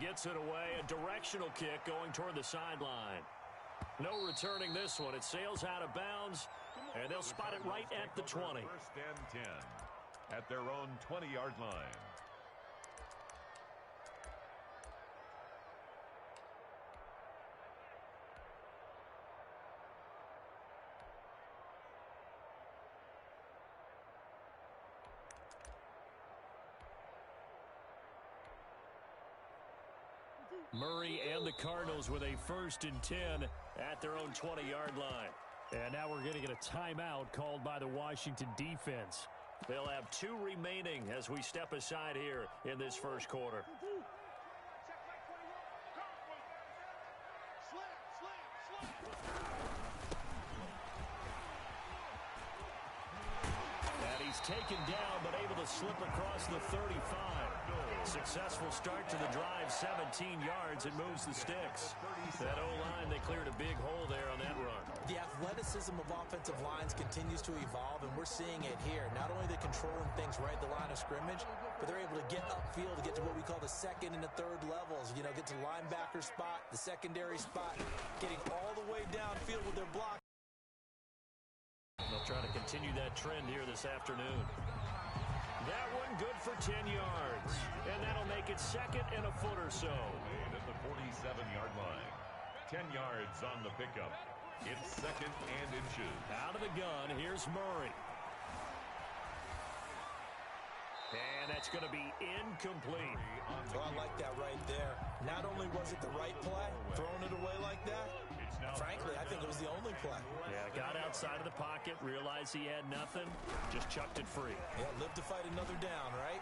gets it away. A directional kick going toward the sideline. No returning this one. It sails out of bounds, and they'll spot it right at the 20. First and 10 at their own 20-yard line. Murray and the Cardinals with a 1st and 10 at their own 20-yard line. And now we're going to get a timeout called by the Washington defense. They'll have 2 remaining as we step aside here in this first quarter. And he's taken down but able to slip across the 35. Successful start to the drive, 17 yards, and moves the sticks. That O-line, they cleared a big hole there on that run. The athleticism of offensive lines continues to evolve, and we're seeing it here. Not only are they controlling things right at the line of scrimmage, but they're able to get upfield to get to what we call the 2nd and the 3rd levels. You know, get to the linebacker spot, the secondary spot, getting all the way downfield with their block. They'll try to continue that trend here this afternoon. That one good for 10 yards. And that'll make it 2nd and a foot or so. And at the 47-yard line. 10 yards on the pickup. It's 2nd and inches. Out of the gun, here's Murray. And that's going to be incomplete. Oh, I like that right there. Not only was it the right play, throwing it away like that, frankly, I think it was the only play. Yeah, got outside of the pocket, realized he had nothing, just chucked it free. Yeah, live to fight another down, right?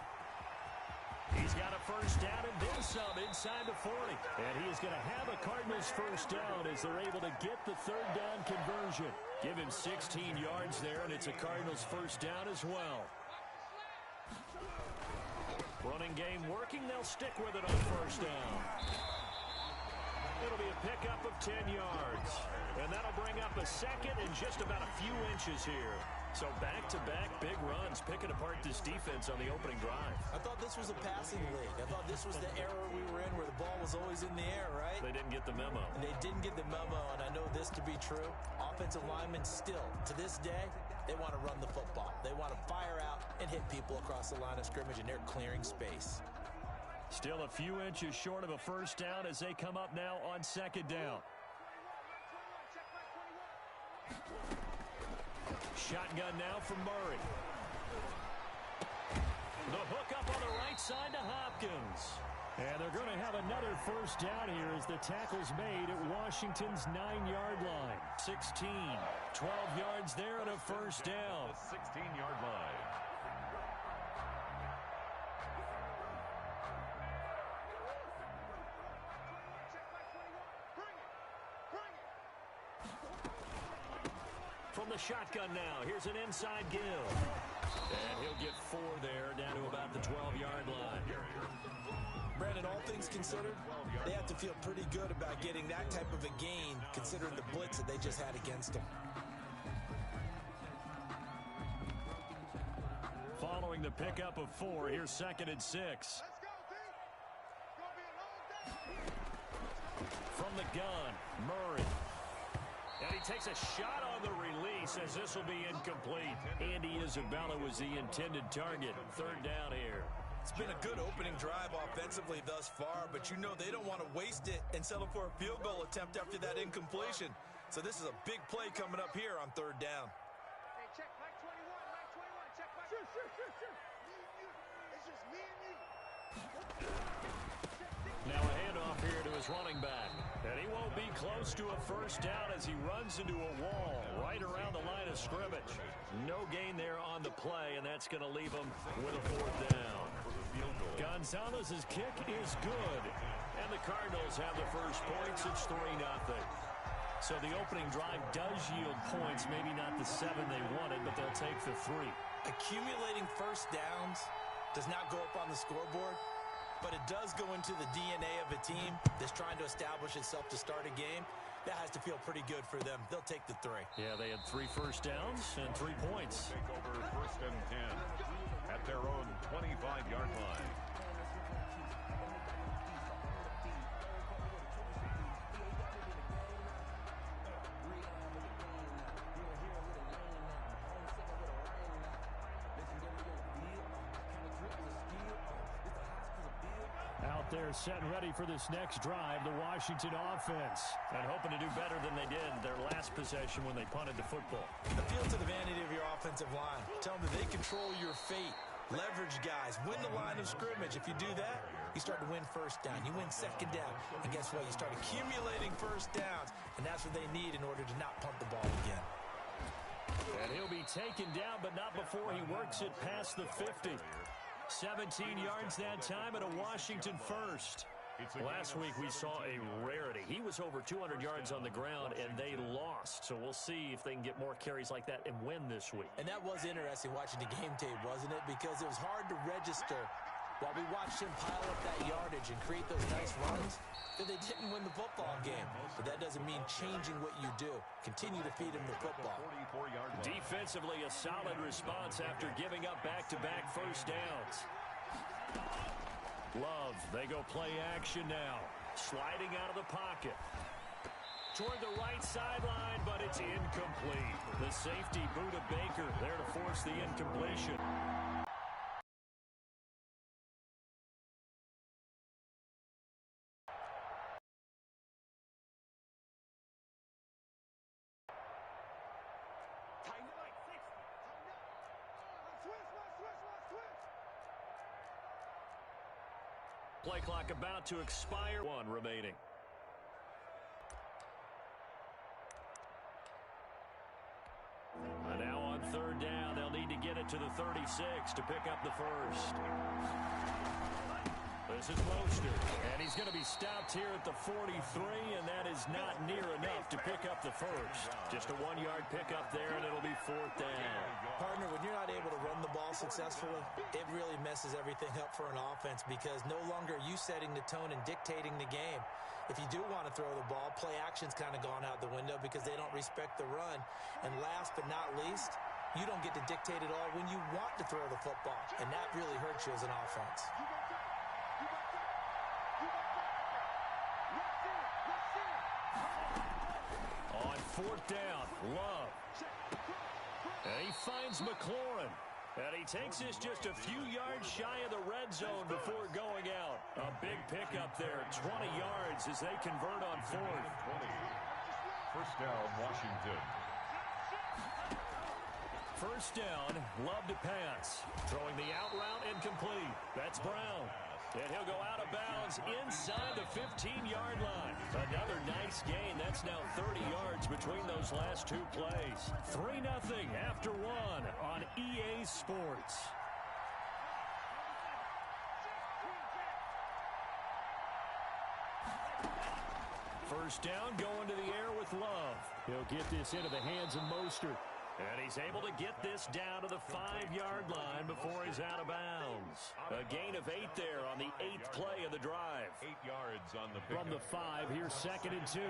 He's got a 1st down and then some inside the 40. And he is going to have a Cardinals 1st down as they're able to get the 3rd down conversion. Give him 16 yards there, and it's a Cardinals 1st down as well. Running game working. They'll stick with it on 1st down. It'll be a pickup of 10 yards. And that'll bring up a 2nd and just about a few inches here. So back-to-back big runs picking apart this defense on the opening drive. I thought this was a passing league. I thought this was the era we were in where the ball was always in the air, right? They didn't get the memo. And they didn't get the memo, and I know this to be true. Offensive linemen still, to this day, they want to run the football. They want to fire out and hit people across the line of scrimmage, and they're clearing space. Still a few inches short of a 1st down as they come up now on 2nd down. Shotgun now from Murray. The hook up on the right side to Hopkins. And they're going to have another 1st down here as the tackle's made at Washington's 9-yard line. 16, 12 yards there and a 1st down. 16-yard line. From the shotgun now, here's an inside give. And he'll get 4 there, down to about the 12-yard line. Brandon, all things considered, they have to feel pretty good about getting that type of a gain, considering the blitz that they just had against them. Following the pickup of 4, here's 2nd and 6. From the gun, Murray. And he takes a shot on the release as this will be incomplete. Andy Isabella was the intended target. 3rd down here. It's been a good opening drive offensively thus far, but you know they don't want to waste it and settle for a field goal attempt after that incompletion. So this is a big play coming up here on 3rd down. Hey, check Mike 21, Mike 21, check Mike. Sure. It's just me and you. Now a handoff here to his running back. And he won't be close to a 1st down as he runs into a wall right around the line of scrimmage. No gain there on the play, and that's going to leave him with a 4th down. Gonzalez's kick is good. And the Cardinals have the first points. It's 3-0. So the opening drive does yield points, maybe not the 7 they wanted, but they'll take the 3. Accumulating 1st downs does not go up on the scoreboard, but it does go into the DNA of a team that's trying to establish itself to start a game. That has to feel pretty good for them. They'll take the 3. Yeah, they had 3 first downs and 3 points. Take over 1st and 10 at their own 25-yard line. out there set and ready for this next drive, the Washington offense. And hoping to do better than they did their last possession when they punted the football. Appeal to the vanity of your offensive line. Tell them that they control your fate. Leverage guys. Win the line of scrimmage. If you do that, you start to win first down. You win second down. And guess what? You start accumulating first downs. And that's what they need in order to not punt the ball again. And he'll be taken down, but not before he works it past the 50. 17 yards that time and a Washington first. Last week we saw a rarity. He was over 200 yards on the ground, and they lost. So we'll see if they can get more carries like that and win this week. And that was interesting watching the game tape, wasn't it? Because it was hard to register while we watched him pile up that yardage and create those nice runs that they didn't win the football game. But that doesn't mean changing what you do. Continue to feed him the football. Defensively, a solid response after giving up back-to-back first downs. Love, they go play action now. Sliding out of the pocket. Toward the right sideline, but it's incomplete. The safety, Buda Baker, there to force the incompletion. Play clock about to expire. 1 remaining. And now on third down, they'll need to get it to the 36 to pick up the first. This is Mostert, and he's going to be stopped here at the 43, and that is not near enough to pick up the first. Just a 1-yard pickup there, and it'll be 4th down. Partner, when you're not able to run the ball successfully, it really messes everything up for an offense because no longer are you setting the tone and dictating the game. If you do want to throw the ball, play action's kind of gone out the window because they don't respect the run. And last but not least, you don't get to dictate it all when you want to throw the football, and that really hurts you as an offense. On 4th down, Love. And he finds McLaurin. And he takes this just a few yards shy of the red zone before going out. A big pickup there, 20 yards as they convert on 4th. 1st down, Washington. 1st down, Love to pass. Throwing the out route incomplete. That's Brown. And he'll go out of bounds inside the 15-yard line. Another nice gain. That's now 30 yards between those last 2 plays. 3-0 after 1 on EA Sports. First down, going to the air with Love. He'll get this into the hands of Mostert. And he's able to get this down to the 5-yard line before he's out of bounds. A gain of 8 there on the 8th play of the drive. 8 yards on the pickup. From the 5, here's 2nd and 2.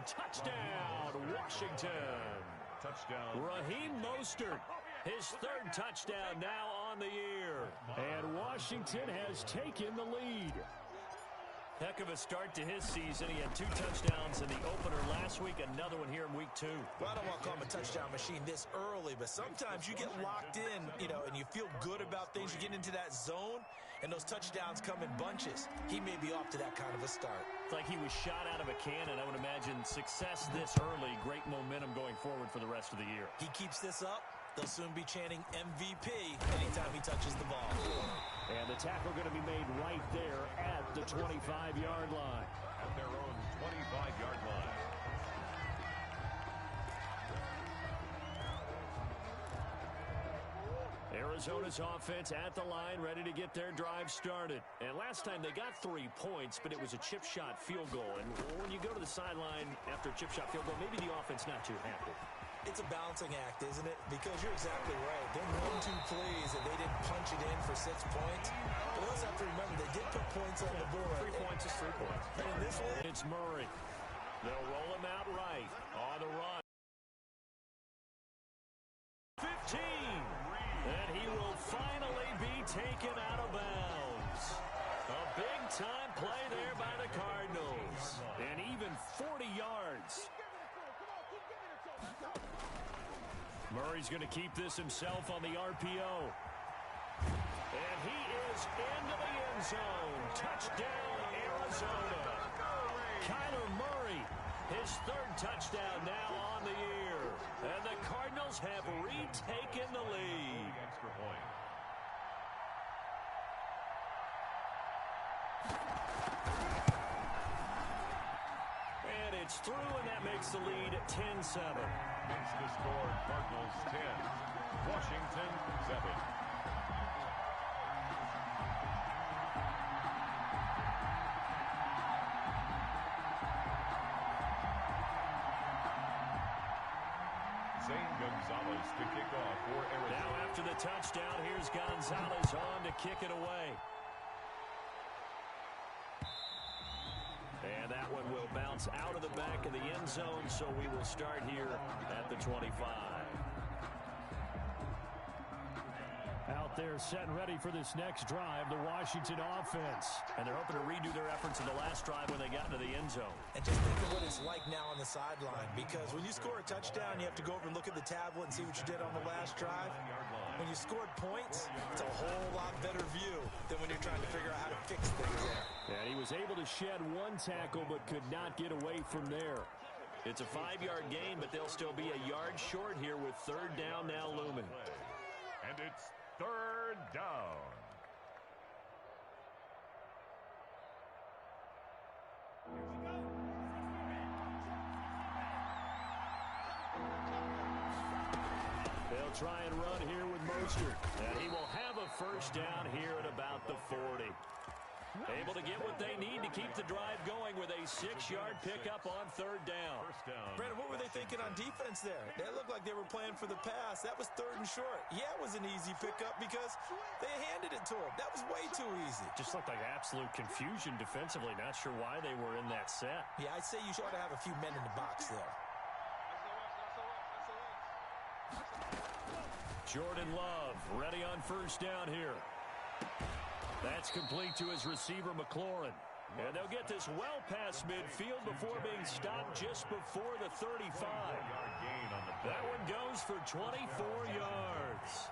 Touchdown, Washington. Touchdown. Raheem Mostert, his 3rd touchdown now on the year. And Washington has taken the lead. Heck of a start to his season. He had 2 touchdowns in the opener last week, another one here in week 2. Well, I don't want to call him a touchdown machine this early, but sometimes you get locked in, and you feel good about things. You get into that zone, and those touchdowns come in bunches. He may be off to that kind of a start. It's like he was shot out of a cannon. I would imagine success this early, great momentum going forward for the rest of the year. He keeps this up, they'll soon be chanting MVP anytime he touches the ball. And the tackle going to be made right there at the 25-yard line. At their own 25-yard line. Arizona's offense at the line, ready to get their drive started. And last time they got 3 points, but it was a chip shot field goal. And when you go to the sideline after a chip shot field goal, maybe the offense not too happy. It's a balancing act, isn't it? Because you're exactly right. They're 1-2 plays and they didn't punch it in for 6 points. But let's have to remember, they did put points on the board. 3 points is 3 points. And in this one, it's Murray. They'll roll him out right on the run. 15. And he will finally be taken out of bounds. A big-time play there by the Cardinals. And even 40 yards. Murray's going to keep this himself on the RPO. And he is into the end zone. Touchdown, Arizona. Kyler Murray, his third touchdown now on the year. And the Cardinals have retaken the lead. Extra point. And it's through, and that makes the lead 10-7. Makes the score Cardinals 10, Washington 7. Zane Gonzalez to kick off for Arizona. Now after the touchdown, here's Gonzalez on to kick it away. And that one will bounce out of the back of the end zone, so we will start here at the 25. Out there set and ready for this next drive, the Washington offense. And they're hoping to redo their efforts in the last drive when they got into the end zone. And just think of what it's like now on the sideline, because when you score a touchdown, you have to go over and look at the tablet and see what you did on the last drive. When you scored points, it's a whole lot better view than when you're trying to figure out how to fix things there. And he was able to shed one tackle but could not get away from there. It's a 5-yard gain, but they'll still be a yard short here with third down now looming. And it's third down. They'll try and run here with Mostert. And he will have a first down here at about the 40. Able to get what they need to keep the drive going with a 6-yard pickup on third down. First down. Brandon, what were they thinking on defense there? They looked like they were playing for the pass. That was third and short. Yeah, it was an easy pickup because they handed it to him. That was way too easy. Just looked like absolute confusion defensively. Not sure why they were in that set. Yeah, I'd say you ought to have a few men in the box there. Jordan Love ready on first down here. That's complete to his receiver, McLaurin. And they'll get this well past midfield before being stopped just before the 35. That one goes for 24 yards.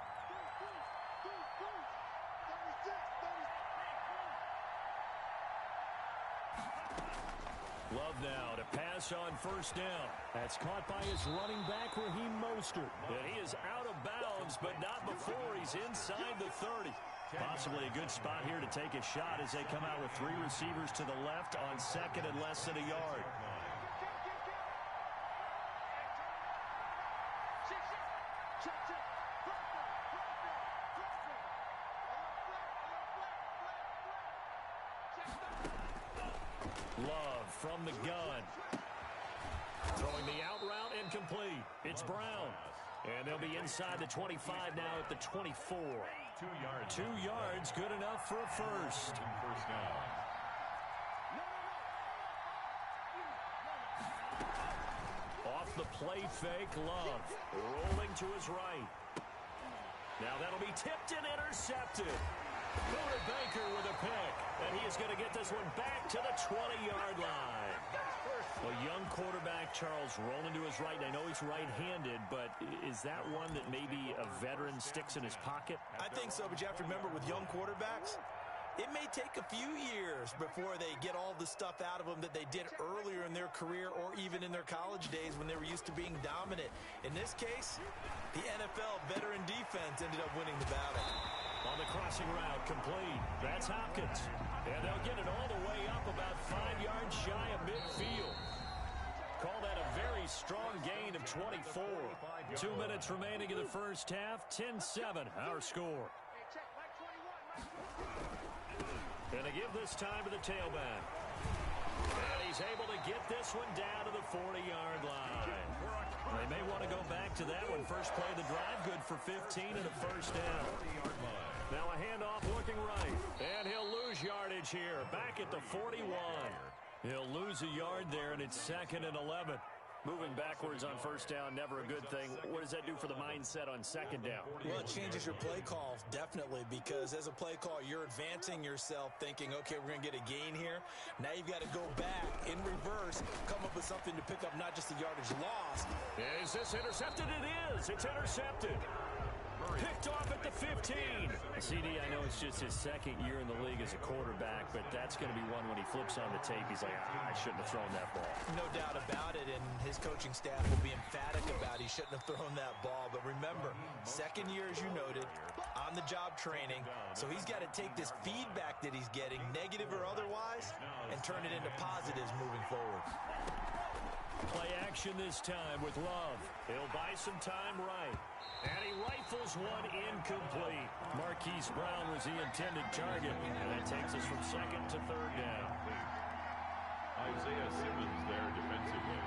Love now to pass on first down. That's caught by his running back, Raheem Mostert. And he is out of bounds, but not before he's inside the 30. Possibly a good spot here to take a shot as they come out with 3 receivers to the left on second and less than a yard. Love from the gun. Throwing the out route incomplete. It's Brown. And they'll be inside the 25 now at the 24. 2 yards. 2 yards, good enough for a first. First down. Off the play fake, Love. Rolling to his right. Now that'll be tipped and intercepted. Buda Baker with a pick. And he is going to get this one back to the 20-yard line. A young quarterback, Charles, rolling to his right. I know he's right-handed, but is that one that maybe a veteran sticks in his pocket? I think so, but you have to remember with young quarterbacks, it may take a few years before they get all the stuff out of them that they did earlier in their career or even in their college days when they were used to being dominant. In this case, the NFL veteran defense ended up winning the battle. On the crossing route, complete. That's Hopkins. And they'll get it all the way up about 5 yards shy of midfield. Call that a very strong gain of 24. 2 minutes remaining in the first half. 10-7, our score. And they give this time to the tailback. And he's able to get this one down to the 40-yard line. They may want to go back to that one. First play of the drive, good for 15 and a first down. Now a handoff looking right. And he'll lose yardage here. Back at the 41. He'll lose a yard there, and it's 2nd and 11. Moving backwards on first down, never a good thing. What does that do for the mindset on second down? Well, it changes your play call, definitely, because as a play call, you're advancing yourself thinking, okay, we're going to get a gain here. Now you've got to go back in reverse, come up with something to pick up not just the yardage lost. Is this intercepted? It is. It's intercepted. Picked off at the 15. CD, I know it's just his second year in the league as a quarterback, but that's going to be one when he flips on the tape. He's like, I shouldn't have thrown that ball. No doubt about it, and his coaching staff will be emphatic about he shouldn't have thrown that ball. But remember, second year, as you noted, on-the-job training, so he's got to take this feedback that he's getting, negative or otherwise, and turn it into positives moving forward. Play action this time with Love. He'll buy some time right. And he rifles one incomplete. Marquise Brown was the intended target. And that takes us from second to third down. Isaiah Simmons there defensively.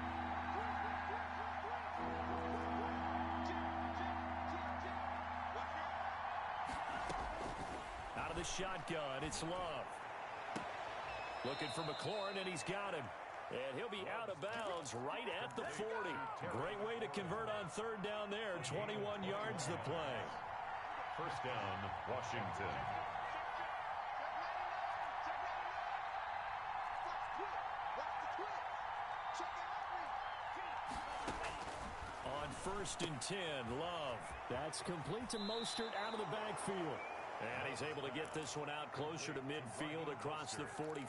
Out of the shotgun, it's Love. Looking for McLaurin, and he's got him. And he'll be out of bounds right at the 40. Great way to convert on third down there. 21 yards the play. First down, Washington. On 1st and 10, Love. That's complete to Mostert out of the backfield. And he's able to get this one out closer to midfield across the 45.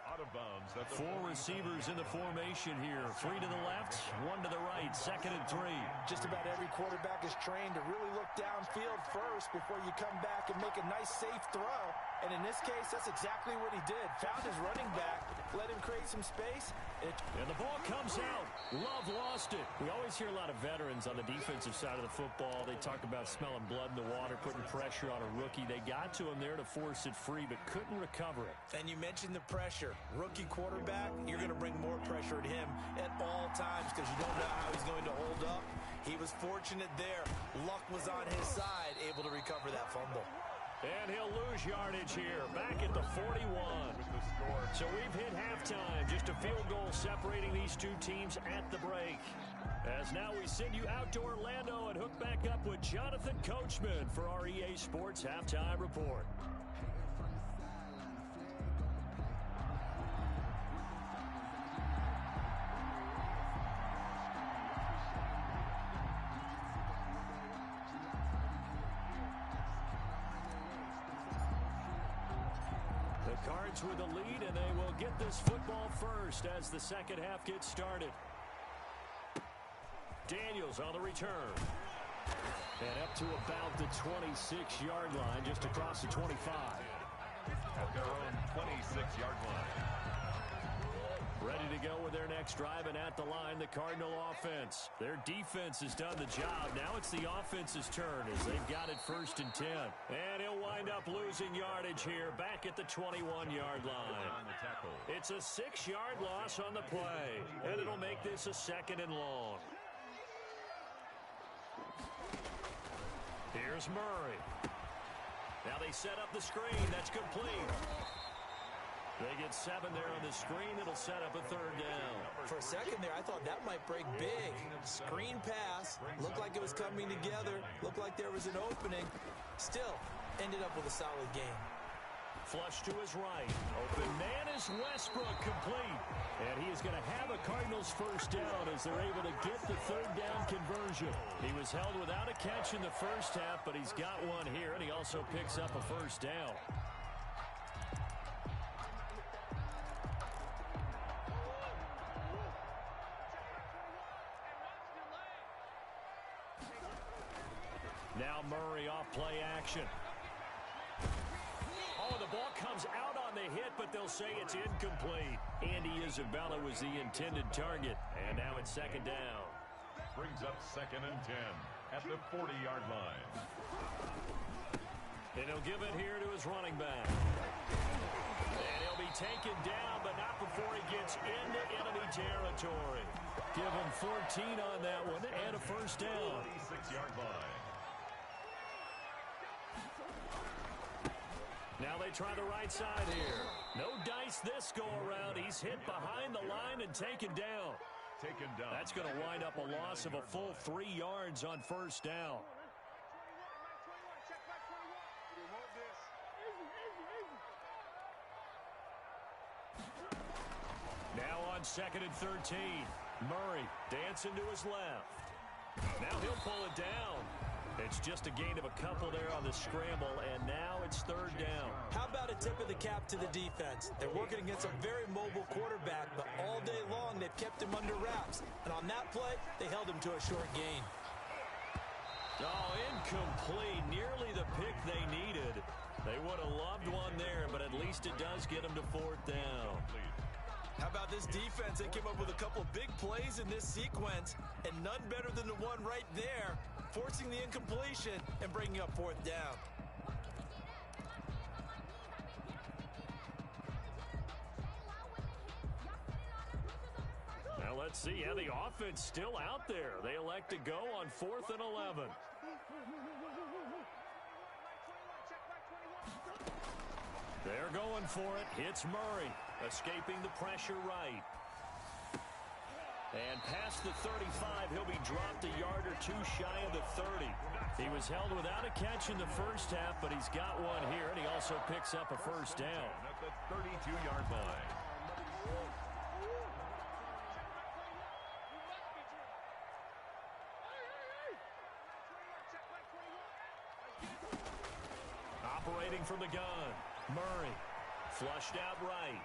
Out of bounds. That's 4 receivers in the formation here. 3 to the left, 1 to the right. 2nd and 3. Just about every quarterback is trained to really look downfield first before you come back and make a nice, safe throw. And in this case, that's exactly what he did. Found his running back, let him create some space. And the ball comes out. Love lost it. We always hear a lot of veterans on the defensive side of the football. They talk about smelling blood in the water, putting pressure on a rookie. They got to him there to force it free, but couldn't recover it. And you mentioned the pressure. Rookie quarterback, you're going to bring more pressure at him at all times because you don't know how he's going to hold up. He was fortunate there. Luck was on his side, able to recover that fumble. And he'll lose yardage here, back at the 41. So we've hit halftime, just a field goal separating these two teams at the break. As now we send you out to Orlando and hook back up with Jonathan Coachman for our EA Sports Halftime Report. Cards with a lead, and they will get this football first as the second half gets started. Daniels on the return. And up to about the 26-yard line, just across the 25. At their own 26-yard line. Ready to go with their next drive, and at the line, the Cardinal offense. Their defense has done the job. Now it's the offense's turn as they've got it 1st and 10. And he'll wind up losing yardage here back at the 21-yard line. It's a 6-yard loss on the play, and it'll make this a 2nd and long. Here's Murray. Now they set up the screen. That's complete. They get 7 there on the screen. It'll set up a 3rd down. For a second there, I thought that might break big. Screen pass. Looked like it was coming together. Looked like there was an opening. Still, ended up with a solid game. Flush to his right. Open man is Westbrook, complete. And he is going to have a Cardinals 1st down as they're able to get the 3rd down conversion. He was held without a catch in the first half, but he's got one here, and he also picks up a 1st down. Now Murray off play action. Oh, the ball comes out on the hit, but they'll say it's incomplete. Andy Isabella was the intended target. And now it's 2nd down. Brings up 2nd and 10 at the 40-yard line. And he'll give it here to his running back. And he'll be taken down, but not before he gets into enemy territory. Give him 14 on that one and a 1st down. 46-yard line. Now they try the right side here. No dice this go around. He's hit behind the line and taken down. taken down. That's going to wind up a loss of a full 3 yards on first down. Now on 2nd and 13. Murray dancing to his left. Now he'll pull it down. It's just a gain of a couple there on the scramble, and now it's 3rd down. How about a tip of the cap to the defense? They're working against a very mobile quarterback, but all day long they've kept him under wraps. And on that play, they held him to a short gain. Oh, incomplete. Nearly the pick they needed. They would have loved one there, but at least it does get them to 4th down. How about this defense? They came up with a couple big plays in this sequence, and none better than the one right there, forcing the incompletion and bringing up 4th down. Now let's see how the offense still out there. They elect to go on 4th and 11. They're going for it. Hits Murray. Escaping the pressure right. And past the 35, he'll be dropped a yard or two shy of the 30. He was held without a catch in the first half, but he's got one here, and he also picks up a first down. At the 32-yard line. Operating from the gun. Murray. Flushed out right.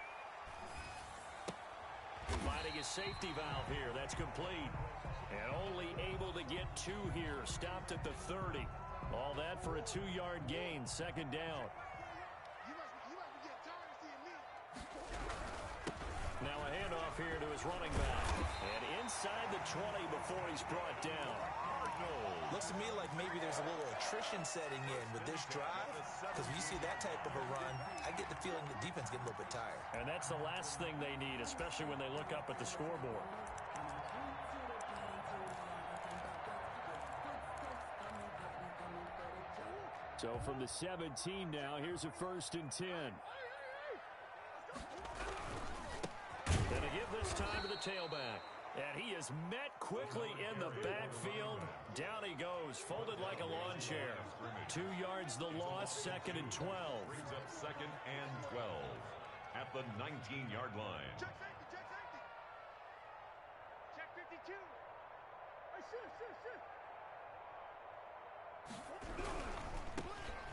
Finding his safety valve here. That's complete. And only able to get 2 here. Stopped at the 30. All that for a 2-yard gain. 2nd down. Now a handoff here to his running back. And inside the 20 before he's brought down. Looks to me like maybe there's a little attrition setting in with this drive, because when you see that type of a run, I get the feeling the defense getting a little bit tired. And that's the last thing they need, especially when they look up at the scoreboard. So from the 17 now, here's a 1st and 10. Gonna give this time to the tailback. And he is met quickly in the backfield. Down he goes, folded like a lawn chair. 2 yards the loss, 2nd and 12. Brings up 2nd and 12 at the 19-yard line. Check safety, check safety. Check 52.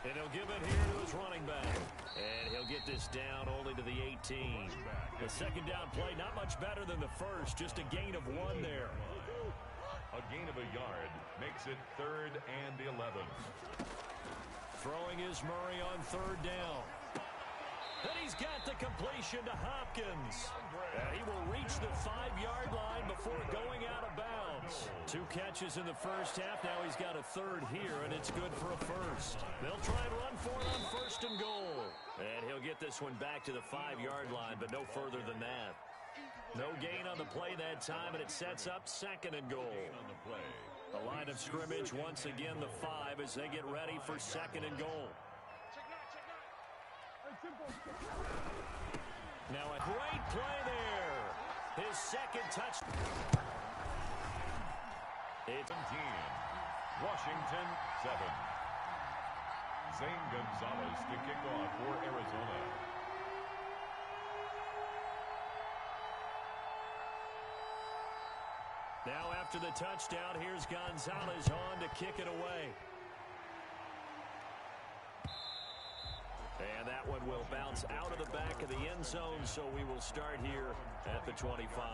Hey, And he'll give it here to his running back. And he'll get this down only to the 18. The 2nd down play, not much better than the first. Just a gain of 1 there. A gain of a yard makes it 3rd and 11. Throwing is Murray on 3rd down. And he's got the completion to Hopkins. And he will reach the 5-yard line before going out of bounds. 2 catches in the first half. Now he's got a 3rd here, and it's good for a 1st. They'll try and run for it on 1st and goal. And he'll get this one back to the 5-yard line, but no further than that. No gain on the play that time, and it sets up 2nd and goal. On the play. The line of scrimmage, once again, the 5 as they get ready for 2nd and goal. Now a great play there. His 2nd touch. It's 17. Washington 7. Zane Gonzalez to kick off for Arizona. Now after the touchdown, here's Gonzalez on to kick it away. And that one will bounce out of the back of the end zone, so we will start here at the 25.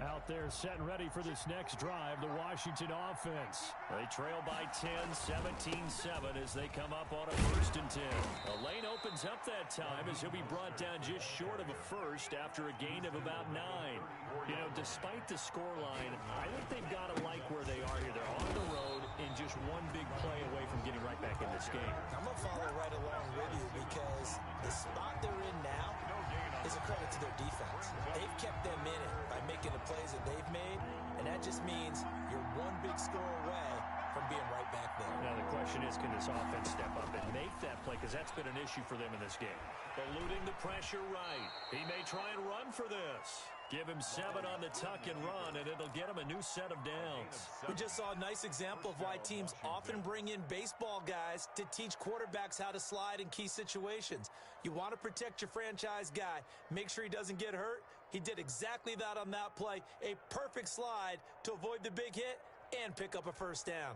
Out there set and ready for this next drive, the Washington offense. They trail by 10, 17-7 as they come up on a 1st and 10. A lane opens up that time as he'll be brought down just short of a 1st after a gain of about 9. You know, despite the scoreline, I think they've got to like where they are here. They're on the road and just one big play away from getting right back in this game. I'm going to follow right along with you because the spot they're in now is a credit to their defense. They've kept them in it by making the plays that they've made, and that just means you're one big score away from being right back there. Now the question is, can this offense step up and make that play because that's been an issue for them in this game. Eluding the pressure right. He may try and run for this. Give him 7 on the tuck and run, and it'll get him a new set of downs. We just saw a nice example of why teams often bring in baseball guys to teach quarterbacks how to slide in key situations. You want to protect your franchise guy. Make sure he doesn't get hurt. He did exactly that on that play. A perfect slide to avoid the big hit and pick up a first down.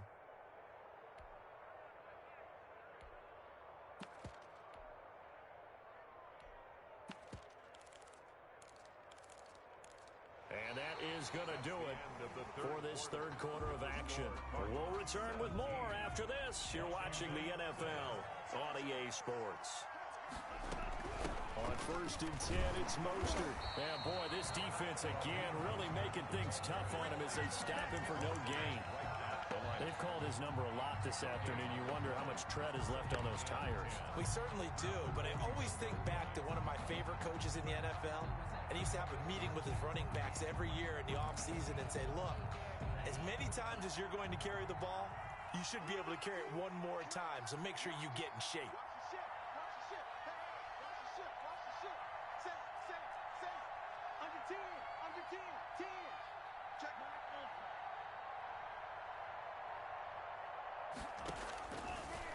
And that is going to do it for this third quarter of action. We'll return with more after this. You're watching the NFL on EA Sports. On 1st and 10, it's Mostert. And boy, this defense again really making things tough on him as they stop him for no gain. They've called his number a lot this afternoon. You wonder how much tread is left on those tires. We certainly do, but I always think back to one of my favorite coaches in the NFL. And he used to have a meeting with his running backs every year in the offseason and say, look, as many times as you're going to carry the ball, you should be able to carry it one more time, so make sure you get in shape.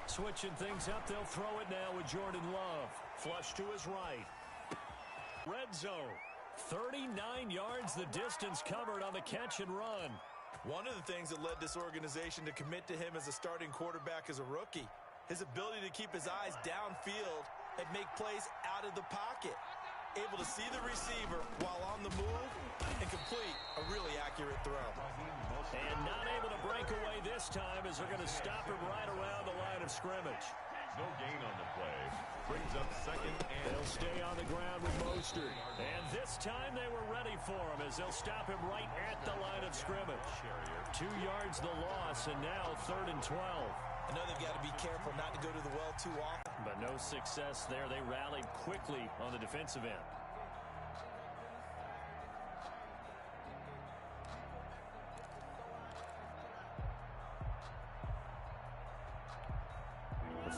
Switching things up, they'll throw it now with Jordan Love. Flush to his right. Red zone. 39 yards the distance covered on the catch and run. One of the things that led this organization to commit to him as a starting quarterback as a rookie, his ability to keep his eyes downfield and make plays out of the pocket. Able to see the receiver while on the move and complete a really accurate throw. And not able to break away this time as they're going to stop him right around the line of scrimmage. No gain on the play. Brings up 2nd and... They'll stay on the ground with Mostert. And this time they were ready for him as they'll stop him right at the line of scrimmage. 2 yards the loss, and now 3rd and 12. I know they've got to be careful not to go to the well too often. But no success there. They rallied quickly on the defensive end.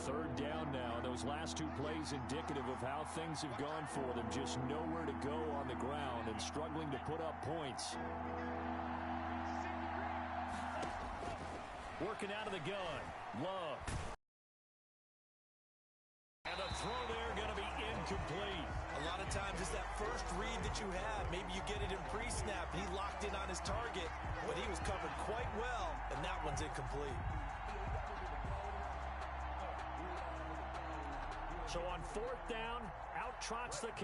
Third down now. Those last 2 plays indicative of how things have gone for them. Just nowhere to go on the ground and struggling to put up points. Working out of the gun. Love. And the throw there going to be incomplete. A lot of times it's that first read that you have. Maybe you get it in pre-snap. He locked in on his target, but he was covered quite well, and that one's incomplete. So on 4th down, out trots the